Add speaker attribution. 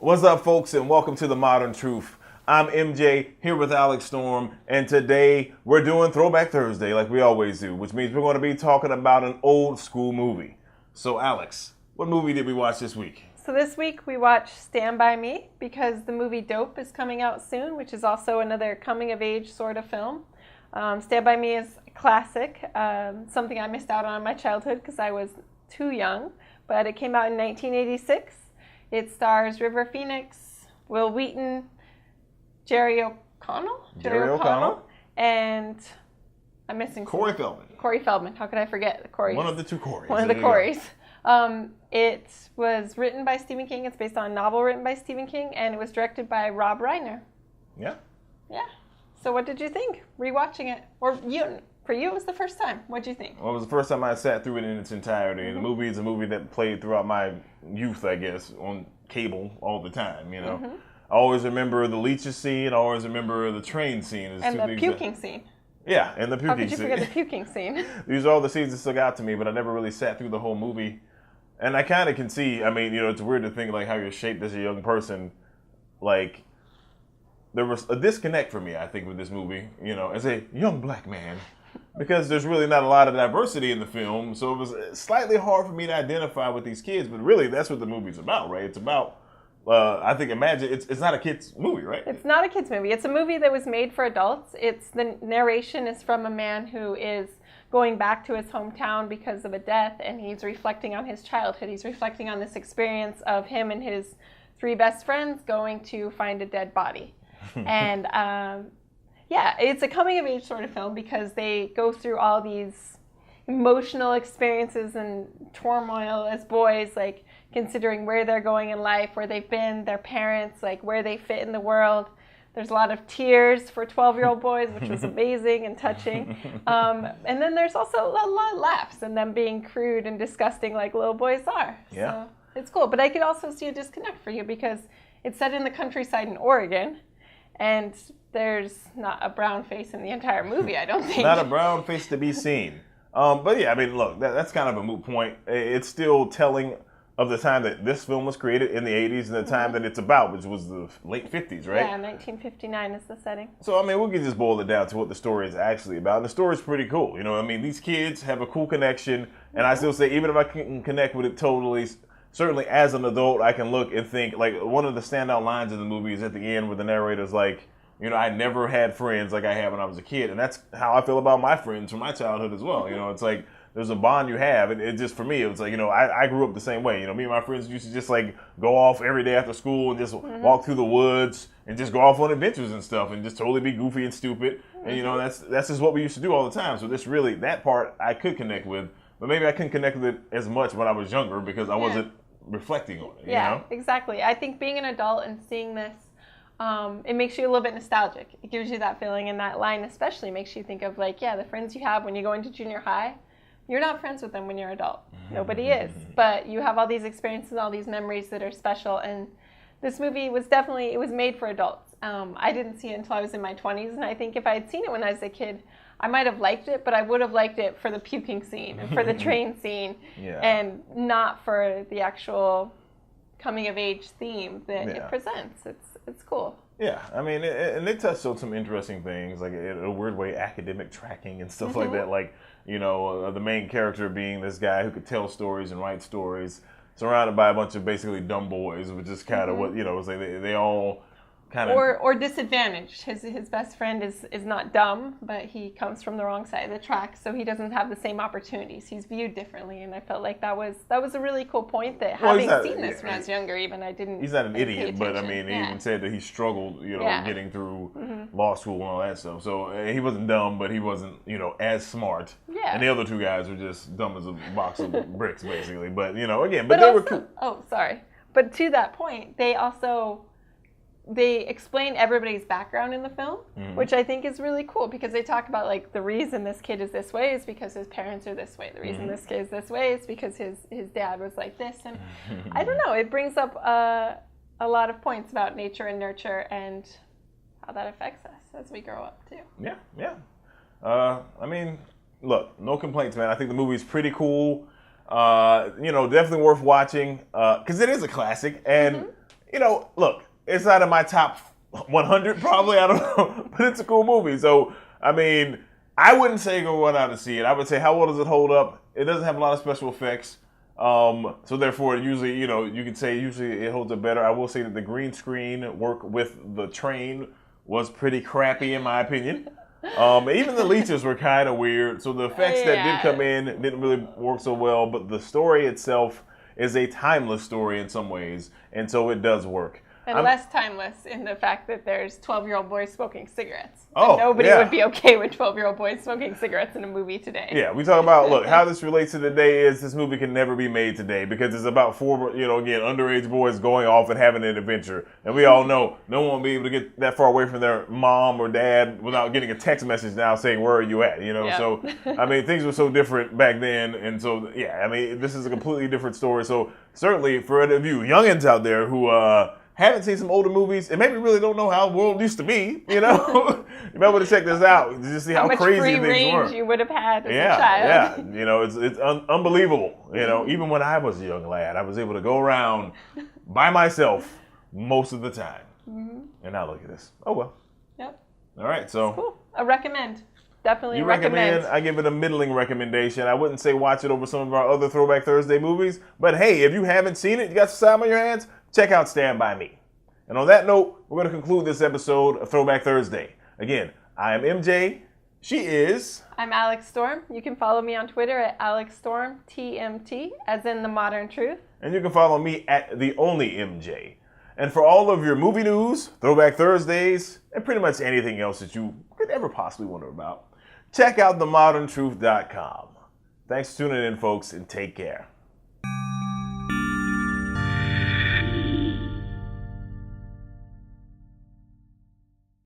Speaker 1: What's up, folks, and welcome to The Modern Truth. I'm MJ, here with Alex Storm, and today we're doing Throwback Thursday like we always do, which means we're going to be talking about an old school movie. So, Alex, what movie did we watch this week?
Speaker 2: So this week we watched Stand By Me because the movie Dope is coming out soon, which is also another coming-of-age sort of film. Stand By Me is a classic, something I missed out on in my childhood because I was too young, but it came out in 1986. It stars River Phoenix, Will Wheaton, Jerry O'Connell, and I'm missing
Speaker 1: Corey Feldman.
Speaker 2: Corey Feldman. How could I forget the Corys?
Speaker 1: One of the two Corys.
Speaker 2: One of the Corys. It was written by Stephen King. It's based on a novel written by Stephen King, and it was directed by Rob Reiner.
Speaker 1: Yeah.
Speaker 2: Yeah. So what did you think rewatching it? Or for you, it was the first time. What did you think?
Speaker 1: Well, it was the first time I sat through it in its entirety. Mm-hmm. The movie is a movie that played throughout my youth, I guess, on cable all the time, you know. Mm-hmm. I always remember the leeches scene. I always remember the train scene.
Speaker 2: And the puking scene.
Speaker 1: Yeah, and the puking scene.
Speaker 2: How could you forget the puking scene?
Speaker 1: These are all the scenes that stuck out to me, but I never really sat through the whole movie. And I kind of can see, I mean, you know, it's weird to think, like, how you're shaped as a young person. Like, there was a disconnect for me, I think, with this movie, you know, as a young black man. Because there's really not a lot of diversity in the film, so it was slightly hard for me to identify with these kids. But really, that's what the movie's about, right? It's about, I think, imagine, it's not a kid's movie, right?
Speaker 2: It's not a kid's movie. It's a movie that was made for adults. The narration is from a man who is going back to his hometown because of a death, and he's reflecting on his childhood. He's reflecting on this experience of him and his three best friends going to find a dead body. And yeah, it's a coming-of-age sort of film because they go through all these emotional experiences and turmoil as boys, like considering where they're going in life, where they've been, their parents, like where they fit in the world. There's a lot of tears for 12-year-old boys, which was amazing and touching. And then there's also a lot of laughs and them being crude and disgusting like little boys are.
Speaker 1: Yeah.
Speaker 2: So it's cool. But I could also see a disconnect for you because it's set in the countryside in Oregon. And there's not a brown face in the entire movie, I don't think.
Speaker 1: Not a brown face to be seen. But yeah, I mean, look, that's kind of a moot point. It's still telling of the time that this film was created in the 80s and the time that it's about, which was the late 50s, right?
Speaker 2: Yeah, 1959 is the setting.
Speaker 1: So, I mean, we can just boil it down to what the story is actually about. And the story's pretty cool. You know, I mean, these kids have a cool connection. And I still say, even if I can connect with it totally, certainly as an adult, I can look and think, like, one of the standout lines in the movie is at the end where the narrator's like, you know, I never had friends like I had when I was a kid. And that's how I feel about my friends from my childhood as well. You know, it's like, there's a bond you have. And it just, for me, it was like, you know, I grew up the same way. You know, me and my friends used to just, like, go off every day after school and just walk through the woods and just go off on adventures and stuff and just totally be goofy and stupid. And, you know, that's just what we used to do all the time. So this really, that part I could connect with. But maybe I couldn't connect with it as much when I was younger because I wasn't reflecting on it, you know?
Speaker 2: Exactly. I think being an adult and seeing this, it makes you a little bit nostalgic. It gives you that feeling, and that line especially makes you think of, like, yeah, the friends you have when you go into junior high, you're not friends with them when you're an adult. Nobody is. But you have all these experiences, all these memories that are special, and this movie was definitely, it was made for adults. I didn't see it until I was in my 20s, and I think if I had seen it when I was a kid, I might have liked it, but I would have liked it for the puking scene and for the train scene, and not for the actual coming-of-age theme that it presents. It's cool.
Speaker 1: Yeah, I mean, and they touched on some interesting things, like in a weird way, academic tracking and stuff like that. Like, you know, the main character being this guy who could tell stories and write stories, surrounded by a bunch of basically dumb boys, which is kind of what, you know, it's like they all kind of...
Speaker 2: Or disadvantaged. His best friend is not dumb, but he comes from the wrong side of the track, so he doesn't have the same opportunities. He's viewed differently, and I felt like that was a really cool point that having seen this when I was younger, even I didn't.
Speaker 1: He's not an idiot, but I mean, he even said that he struggled, you know, getting through law school and all that stuff. So he wasn't dumb, but he wasn't, you know, as smart. Yeah. And the other two guys were just dumb as a box of bricks, basically. But you know, again, but they were cool.
Speaker 2: Oh, sorry. But to that point, they explain everybody's background in the film, which I think is really cool because they talk about, like, the reason this kid is this way is because his parents are this way. The reason this kid is this way is because his dad was like this. And I don't know, it brings up a lot of points about nature and nurture and how that affects us as we grow up, too.
Speaker 1: Yeah. I mean, look, no complaints, man. I think the movie's pretty cool. You know, definitely worth watching because it is a classic. And look, it's not in my top 100 probably, I don't know, but it's a cool movie. So, I mean, I wouldn't say go run out and see it. I would say, how well does it hold up? It doesn't have a lot of special effects. So therefore, usually, you can say usually it holds up better. I will say that the green screen work with the train was pretty crappy in my opinion. Even the leeches were kind of weird. So the effects that did come in didn't really work so well, but the story itself is a timeless story in some ways, and so it does work.
Speaker 2: And less timeless in the fact that there's 12-year-old boys smoking cigarettes.
Speaker 1: Oh,
Speaker 2: and nobody would be okay with 12-year-old boys smoking cigarettes in a movie today.
Speaker 1: Yeah, we talk about, look, how this relates to today is this movie can never be made today because it's about four, again, underage boys going off and having an adventure. And we all know no one will be able to get that far away from their mom or dad without getting a text message now saying, where are you at? So, I mean, things were so different back then. And so, yeah, I mean, this is a completely different story. So, certainly for any of you youngins out there who, haven't seen some older movies and maybe really don't know how the world used to be, you might want to check this out to just see how crazy things were.
Speaker 2: How much free range you would have had as a child.
Speaker 1: Yeah, it's unbelievable. Even when I was a young lad, I was able to go around by myself most of the time. Mm-hmm. And now look at this. Oh, well.
Speaker 2: Yep.
Speaker 1: All right, so.
Speaker 2: Cool. A recommend. Definitely
Speaker 1: you
Speaker 2: recommend.
Speaker 1: I give it a middling recommendation. I wouldn't say watch it over some of our other Throwback Thursday movies, but hey, if you haven't seen it, you got some time on your hands, check out Stand By Me. And on that note, we're going to conclude this episode of Throwback Thursday. Again, I am MJ. She is...
Speaker 2: I'm Alex Storm. You can follow me on Twitter at AlexStormTMT, as in the modern truth.
Speaker 1: And you can follow me at The Only MJ. And for all of your movie news, Throwback Thursdays, and pretty much anything else that you could ever possibly wonder about, check out themoderntruth.com. Thanks for tuning in, folks, and take care.